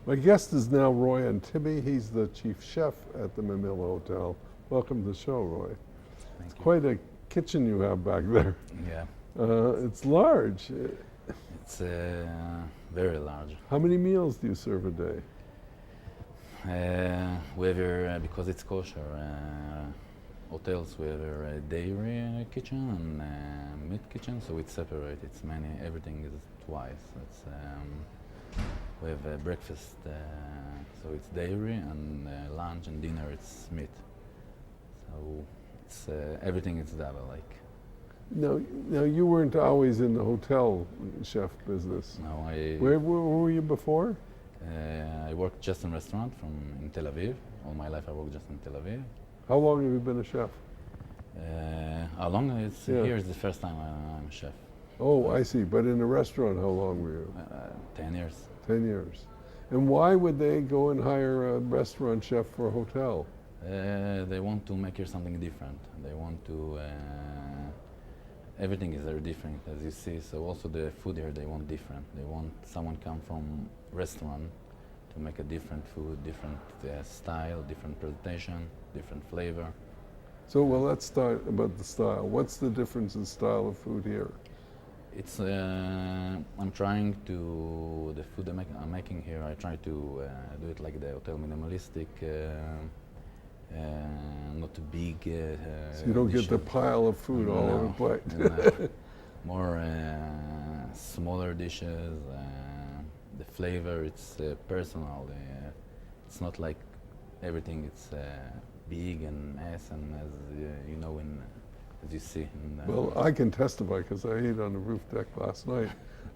My guest is now Roy Antibby. He's the chief chef at the Mamilla Hotel. Welcome to the show, Roy. Thank It's you. quite a kitchen you have back there. Yeah, It's large. it's very large. How many meals do you serve a day? We have here, because it's kosher, hotels, we have here a dairy kitchen and meat kitchen, so it's separate. It's many, everything is twice. We have breakfast, so it's dairy, and lunch and dinner it's meat. So it's everything is double. Like Now you weren't always in the hotel chef business. now, Where were you before? I worked just in restaurant in Tel Aviv. All my life I worked just in Tel Aviv. How long have you been a chef? How long? It's Yeah. here is the first time I'm a chef. Oh, I see. But in a restaurant, how long were you? 10 years. 10 years. And why would they go and hire a restaurant chef for a hotel? They want to make here something different. They want to. Everything is very different, as you see. So also the food here, they want different. They want someone come from restaurant to make a different food, different style, different presentation, different flavor. So, well, let's start about the style. What's the difference in style of food here? It's. I'm trying to the food I'm making here. I try to do it like the hotel minimalistic. Not too big. So you don't get the dishes. pile of food all over the No, plate. no. More smaller dishes. The flavor, it's personal. It's not like everything. It's big and nice, and as you know, as you see. Well, I can testify because I ate on the roof deck last night,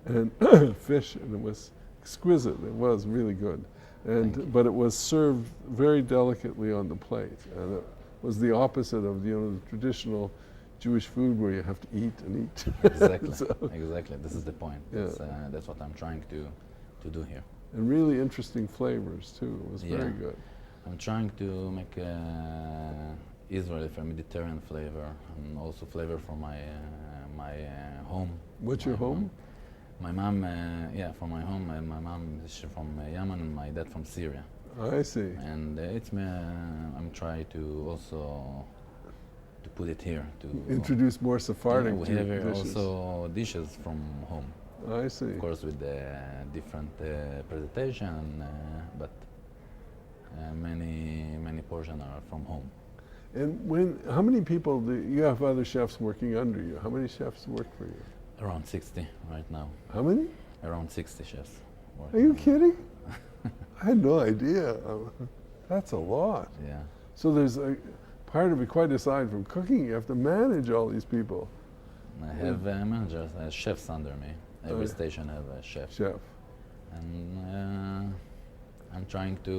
and fish, and it was exquisite. It was really good, Thank you. but it was served very delicately on the plate, and it was the opposite of the traditional Jewish food where you have to eat and eat. Exactly. So- Exactly. This is the point. Yeah. That's what I'm trying to do here. And really interesting flavors too. It was very Yeah. good. I'm trying to make Israeli for Mediterranean flavor, and also flavor from my home. What's your My home? My mom, from my home. My mom is from Yemen, and my dad from Syria. I see. And I'm trying to also to put it here to Introduce more Sephardic we have here dishes. also dishes from home, I see. of course, with the different presentation, but many portions are from home. And how many people do you have other chefs working under you? How many chefs work for you? Around 60 right now. How many? Around 60 chefs. Are you working. kidding? I had no idea. That's a lot. Yeah. So there's a part of it, quite aside from cooking, you have to manage all these people. I have managers, chefs under me. Every yeah. station have a chef. Chef. And I'm trying to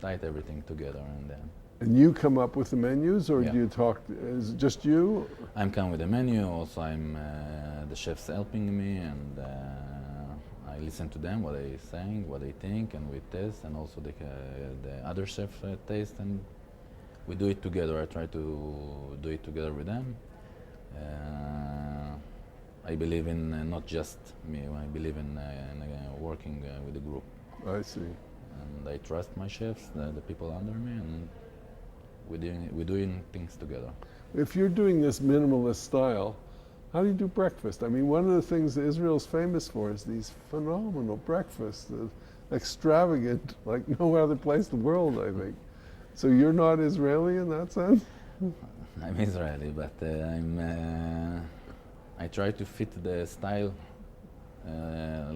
tie everything together, and then And you come up with the menus, or Yeah. do you talk? Is it just you? I'm come with the menu. Also, I'm the chefs helping me, and I listen to them what they saying, what they think, and we test, and also the other chef taste, and we do it together. I try to do it together with them. I believe in not just me. I believe in working with the group, I see. and I trust my chefs, the people under me, and we're doing things together. If you're doing this minimalist style, how do you do breakfast? I mean, one of the things that Israel's famous for is these phenomenal breakfasts, extravagant, like no other place in the world, I think. So you're not Israeli in that sense? I'm Israeli, but I try to fit the style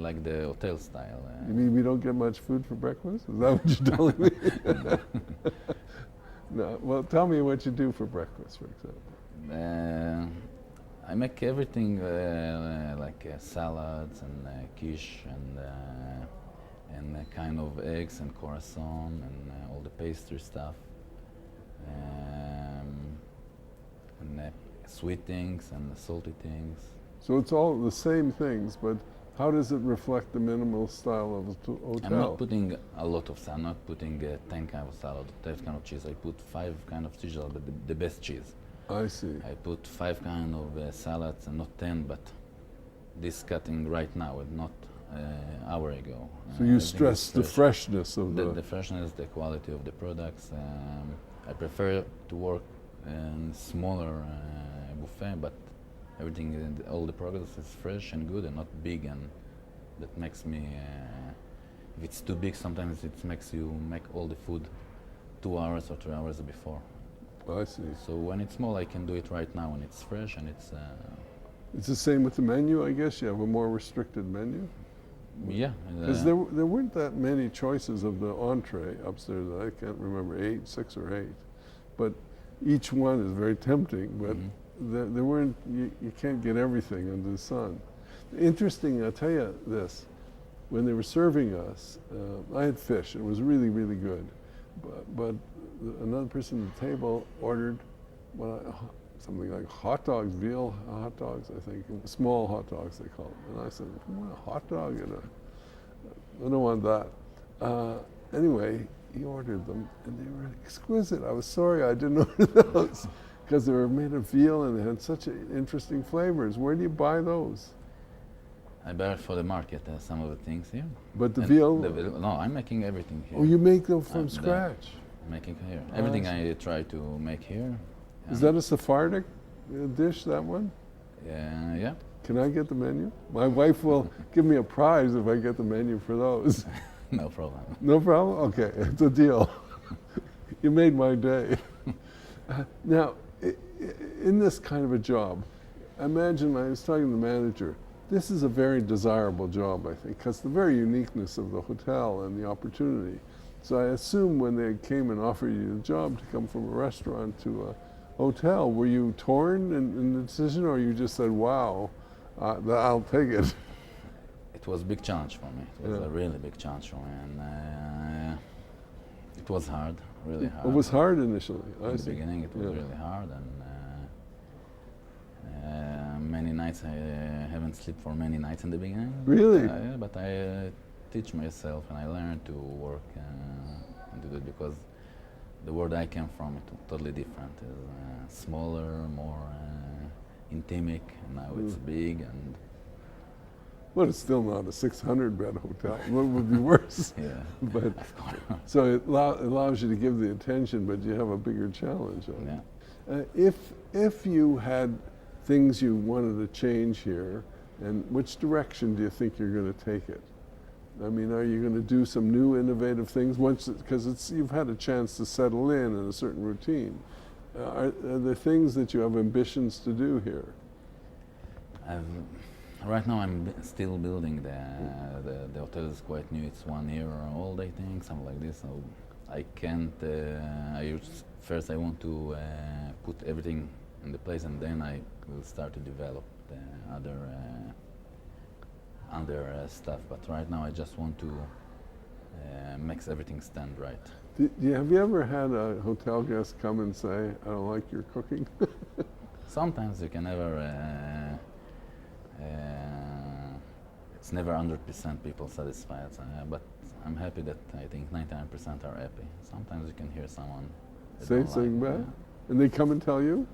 like the hotel style. You mean we don't get much food for breakfast? Is that what you're telling me? No. Well, tell me what you do for breakfast, for example. I make everything like salads and quiche and kind of eggs and croissant and all the pastry stuff. And sweet things and salty things. So it's all the same things, but how does it reflect the minimal style of a hotel? I'm not putting a lot of salad. I'm not putting 10 kind of salad, 10 kind of cheese. I put 5 kind of cheese, but the best cheese. I see. I put 5 kind of salads and not 10, but this cutting right now, and not hour ago. So you Everything is stress the fresh. freshness of The freshness, the quality of the products. I prefer to work in smaller buffet, but everything, all the products is fresh and good and not big, and that makes me. If it's too big, sometimes it makes you make all the food 2 hours or 3 hours before. I see. So when it's small, I can do it right now, and it's fresh and it's. It's the same with the menu, I guess. You have a more restricted menu. Yeah. Because there weren't that many choices of the entree upstairs. I can't remember, 6 or 8. But each one is very tempting, but there weren't, you can't get everything under the sun. Interesting, I'll tell you this, when they were serving us, I had fish, it was really, really good. But another person at the table ordered something like hot dogs, veal hot dogs, I think, small hot dogs they call them. And I said, "What, a hot dog? I don't want that." Anyway, he ordered them, and they were exquisite. I was sorry I didn't order those, because they were made of veal and they had such interesting flavors. Where do you buy those? I buy it for the market, some of the things here. But the And veal? No, I'm making everything here. Oh, you make them from scratch? Making here. Everything I try to make here. Is that a Sephardic dish, that one? Yeah. Can I get the menu? My wife will give me a prize if I get the menu for those. No problem. No problem? Okay, it's a deal. You made my day. Now, in this kind of a job, imagine I was talking to the manager, this is a very desirable job, I think, because the very uniqueness of the hotel and the opportunity. So I assume when they came and offered you the job to come from a restaurant to a hotel, were you torn in the decision, or you just said, wow, I'll take it? It was a big challenge for me. It was a really big challenge for me, and it was hard, really hard. It was hard initially, In the beginning it was really hard, and many nights I haven't slept for many nights in the beginning. Really? Yeah, but I teach myself and I learned to work and do it, because the world I came from is totally different. It's smaller, more intimate, and now it's big. And well, it's still not a 600-bed hotel. What would be worse? Yeah, But so it allows you to give the attention, but you have a bigger challenge. Yeah. If you had things you wanted to change here, and which direction do you think you're going to take it? I mean, are you going to do some new innovative things once, because you've had a chance to settle in a certain routine? Are there things that you have ambitions to do here? Right now I'm still building the hotel is quite new. It's 1 year old, I think, something like this. So I can't. First I want to put everything in the place, and then I will start to develop the other stuff. But right now I just want to make everything stand right. Have you ever had a hotel guest come and say, "I don't like your cooking"? Sometimes you can never. It's never 100% people satisfied, but I'm happy that I think 99% are happy. Sometimes you can hear someone say something bad, and they come and tell you.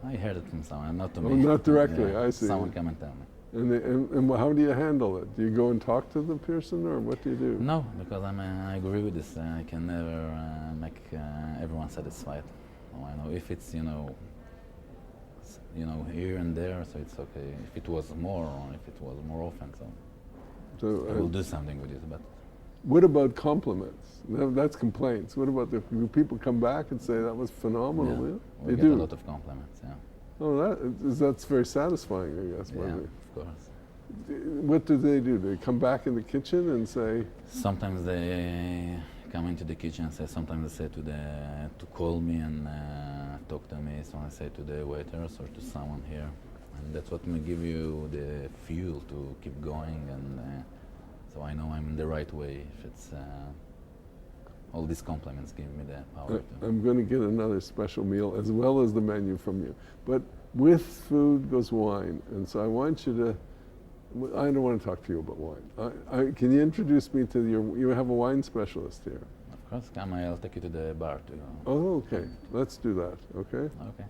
I heard it from someone, not to Oh, me. not directly. Yeah, I see. someone come and tell me. And how do you handle it? Do you go and talk to the person, or what do you do? No, because I agree with this. I can never make everyone satisfied. I know if it's here and there, so it's okay. If it was more, or if it was more often, so I will do something with it. But what about compliments? That's complaints. What about do people come back and say that was phenomenal? yeah, Yeah? we They get do. a lot of compliments. Yeah, Oh, that's very satisfying, I guess. yeah, of course. What do? They come back in the kitchen and say, Sometimes they come into the kitchen and say. Sometimes they say to call me and talk to me. So I say to the waiters or to someone here, and that's what will give you the fuel to keep going. And so I know I'm in the right way. If it's all these compliments give me the power. I'm going to get another special meal as well as the menu from you. But with food goes wine, and so I want you to. I don't want to talk to you about wine. Can you introduce me to you have a wine specialist here? Of course, come. I'll take you to the bar too. Oh, okay. Let's do that. Okay. Okay.